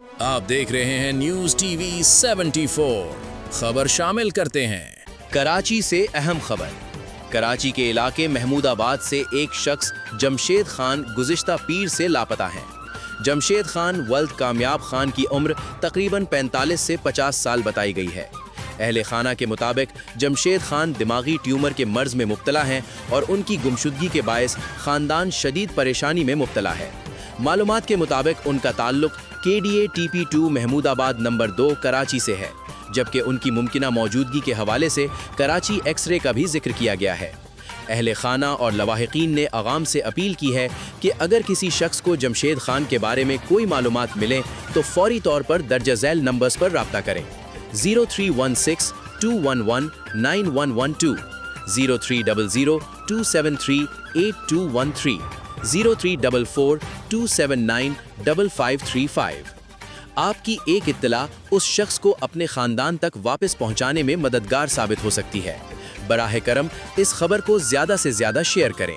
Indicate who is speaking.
Speaker 1: आप देख रहे हैं न्यूज टीवी 74। खबर शामिल करते हैं।
Speaker 2: कराची से अहम खबर। कराची के इलाके महमूदाबाद से एक शख्स जमशेद खान गुज़िश्ता पीर से लापता है। जमशेद खान वल्द कामयाब खान की उम्र तकरीबन 45 से 50 साल बताई गई है। अहले खाना के मुताबिक जमशेद खान दिमागी ट्यूमर के मर्ज में मुब्तला हैं और उनकी गुमशुदगी के बायस ख़ानदान शदीद परेशानी में मुब्तला है। मालूमात के मुताबिक उनका ताल्लुक KDA TP2 Mahmudabad number 2 Karachi से है, जबकि उनकी मुमकिना मौजूदगी के हवाले से कराची एक्सरे का भी जिक्र किया गया है। अहले खाना और लवाहिकीन ने अवाम से अपील की है कि अगर किसी शख्स को जमशेद खान के बारे में कोई मालूमात मिले तो फौरी तौर पर दर्ज झैल नंबर्स पर रब्ता करें। 0316 211 9112, 0300 273 8213, 0344 279 5535। आपकी एक इत्तला उस शख्स को अपने खानदान तक वापस पहुंचाने में मददगार साबित हो सकती है। बराह करम इस खबर को ज्यादा से ज्यादा शेयर करें।